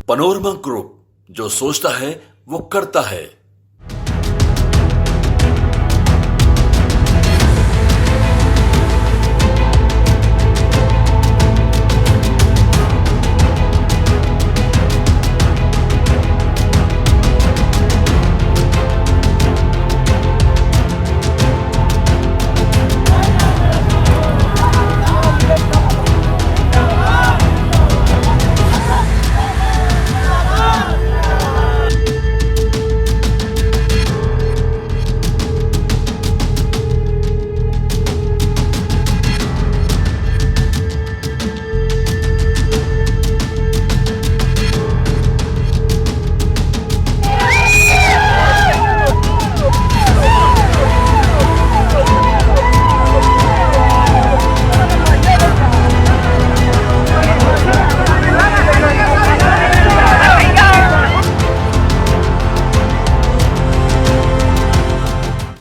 Panorama group, जो सोचता है वो करता है।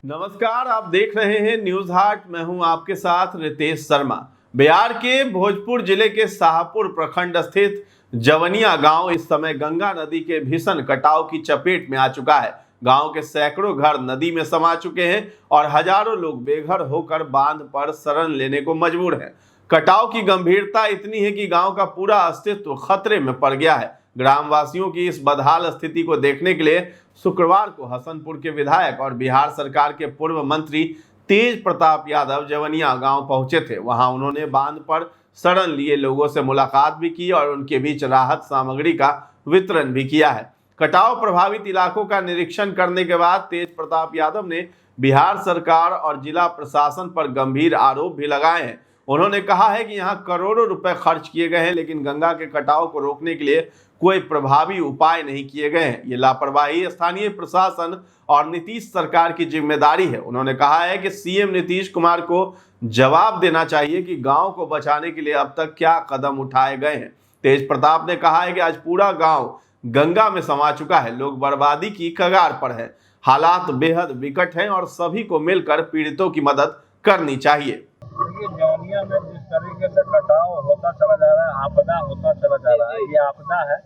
नमस्कार, आप देख रहे हैं न्यूज हाट। मैं हूं आपके साथ रितेश शर्मा। बिहार के भोजपुर जिले के शाहपुर प्रखंड स्थित जवनिया गांव इस समय गंगा नदी के भीषण कटाव की चपेट में आ चुका है। गांव के सैकड़ों घर नदी में समा चुके हैं और हजारों लोग बेघर होकर बांध पर शरण लेने को मजबूर हैं। कटाव की गंभीरता इतनी है कि गांव का पूरा अस्तित्व खतरे में पड़ गया है। ग्रामवासियों की इस बदहाल स्थिति को देखने के लिए शुक्रवार को हसनपुर के विधायक और बिहार सरकार के पूर्व मंत्री तेज प्रताप यादव जवनिया गांव पहुंचे थे। वहां उन्होंने बांध पर शरण लिए लोगों से मुलाकात भी की और उनके बीच राहत सामग्री का वितरण भी किया है। कटाव प्रभावित इलाकों का निरीक्षण करने के बाद तेज प्रताप यादव ने बिहार सरकार और जिला प्रशासन पर गंभीर आरोप भी लगाए हैं। उन्होंने कहा है कि यहाँ करोड़ों रुपए खर्च किए गए हैं, लेकिन गंगा के कटाव को रोकने के लिए कोई प्रभावी उपाय नहीं किए गए हैं। ये लापरवाही स्थानीय प्रशासन और नीतीश सरकार की जिम्मेदारी है। उन्होंने कहा है कि सीएम नीतीश कुमार को जवाब देना चाहिए कि गांव को बचाने के लिए अब तक क्या कदम उठाए गए हैं। तेज प्रताप ने कहा है कि आज पूरा गांव गंगा में समा चुका है, लोग बर्बादी की कगार पर हैं। हालात बेहद विकट हैं और सभी को मिलकर पीड़ितों की मदद करनी चाहिए। जवनिया में जिस तरीके से कटाव होता चला जा रहा है, आपदा होता चला जा रहा है, ये आपदा है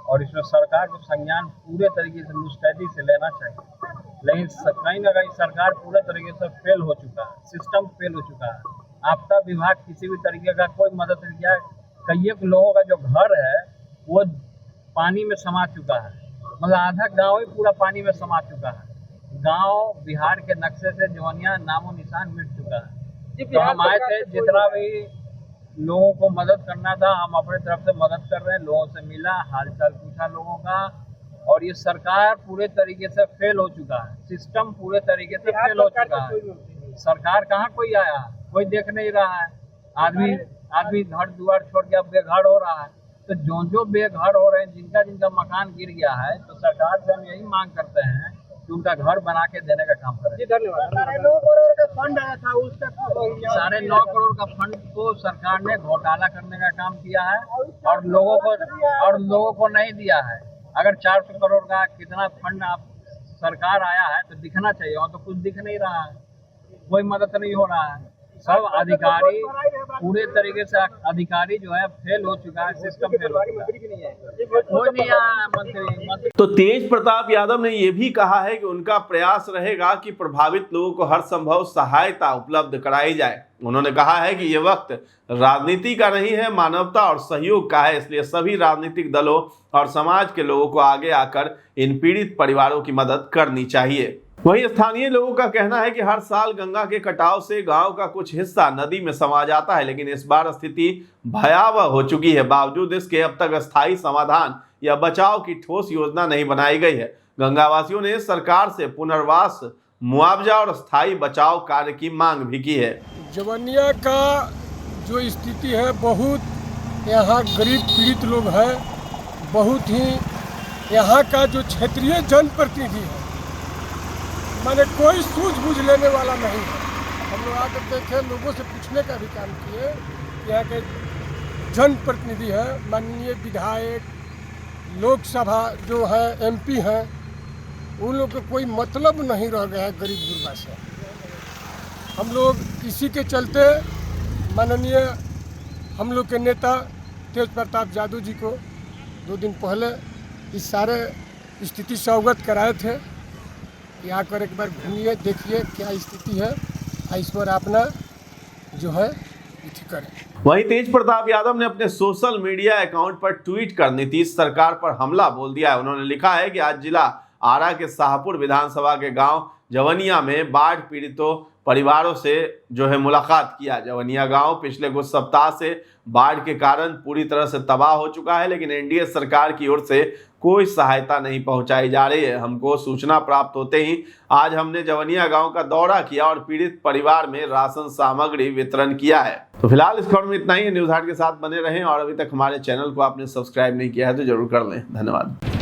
और इसमें सरकार को संज्ञान पूरे तरीके से मुस्तैदी से लेना चाहिए। लेकिन कहीं ना कहीं सरकार पूरे तरीके से फेल हो चुका है, सिस्टम फेल हो चुका है। आपदा विभाग किसी भी तरीके का कोई मदद नहीं किया। कई लोगों का जो घर है वो पानी में समा चुका है, मतलब आधा गाँव ही पूरा पानी में समा चुका है। गांव बिहार के नक्शे से जवनिया नामो निशान मिट चुका है। तो हम आए थे, जितना भी लोगों को मदद करना था हम अपने तरफ से मदद कर रहे हैं। लोगों से मिला, हालचाल पूछा लोगों का, और ये सरकार पूरे तरीके से फेल हो चुका है। सिस्टम पूरे तरीके से फेल हो चुका है। सरकार कहाँ कोई आया, कोई देख नहीं रहा है। आदमी घर दुआर छोड़ के अब बेघर हो रहा है। तो जो बेघर हो रहे हैं, जिनका मकान गिर गया है, तो सरकार से हम यही मांग करते हैं कि उनका घर बना के देने का काम करें। साढ़े 9 करोड़ का फंड आया था, उसका 9.5 करोड़ का फंड को सरकार ने घोटाला करने का काम किया है और लोगों को नहीं दिया है। अगर 400 करोड़ का कितना फंड आप सरकार आया है तो दिखना चाहिए, और तो कुछ दिख नहीं रहा है, कोई मदद नहीं हो रहा है। सब अधिकारी पूरे तरीके से अधिकारी जो है फेल हो चुका है, सिस्टम फेल हो चुका है, कोई नहीं आया मंत्री। तो तेज प्रताप यादव ने यह भी कहा है कि उनका प्रयास रहेगा कि प्रभावित लोगों को हर संभव सहायता उपलब्ध कराई जाए। उन्होंने कहा है कि यह वक्त राजनीति का नहीं है, मानवता और सहयोग का है, इसलिए सभी राजनीतिक दलों और समाज के लोगों को आगे आकर इन पीड़ित परिवारों की मदद करनी चाहिए। वहीं स्थानीय लोगों का कहना है कि हर साल गंगा के कटाव से गांव का कुछ हिस्सा नदी में समा जाता है, लेकिन इस बार स्थिति भयावह हो चुकी है। बावजूद इसके अब तक अस्थायी समाधान या बचाव की ठोस योजना नहीं बनाई गई है। गंगावासियों ने सरकार से पुनर्वास, मुआवजा और स्थायी बचाव कार्य की मांग भी की है। जवनिया का जो स्थिति है, बहुत यहाँ गरीब पीड़ित लोग हैं, बहुत ही यहाँ का जो क्षेत्रीय जनप्रतिनिधि है माने कोई सूझबूझ लेने वाला नहीं है। हम लोग आकर देखे, लोगों से पूछने का भी काम किए। यहाँ के जनप्रतिनिधि है, माननीय विधायक, लोकसभा जो है एमपी हैं, उन लोग को कोई मतलब नहीं रह गया है गरीब गुरबा से। हम लोग इसी के चलते माननीय हम लोग के नेता तेज प्रताप यादव जी को 2 दिन पहले इस सारे स्थिति से अवगत कराए थे कि आकर एक बार घूमिए, देखिए क्या स्थिति है, इस पर अपना जो है करें। वहीं तेज प्रताप यादव ने अपने सोशल मीडिया अकाउंट पर ट्वीट कर नीतीश सरकार पर हमला बोल दिया है। उन्होंने लिखा है कि आज जिला आरा के शाहपुर विधानसभा के गांव जवनिया में बाढ़ पीड़ितों परिवारों से जो है मुलाकात किया। जवनिया गांव पिछले कुछ सप्ताह से बाढ़ के कारण पूरी तरह से तबाह हो चुका है, लेकिन एनडीए सरकार की ओर से कोई सहायता नहीं पहुंचाई जा रही है। हमको सूचना प्राप्त होते ही आज हमने जवनिया गांव का दौरा किया और पीड़ित परिवार में राशन सामग्री वितरण किया है। तो फिलहाल इस खबर में इतना ही। न्यूज़ हाट के साथ बने रहें और अभी तक हमारे चैनल को आपने सब्सक्राइब नहीं किया है तो जरूर कर लें। धन्यवाद।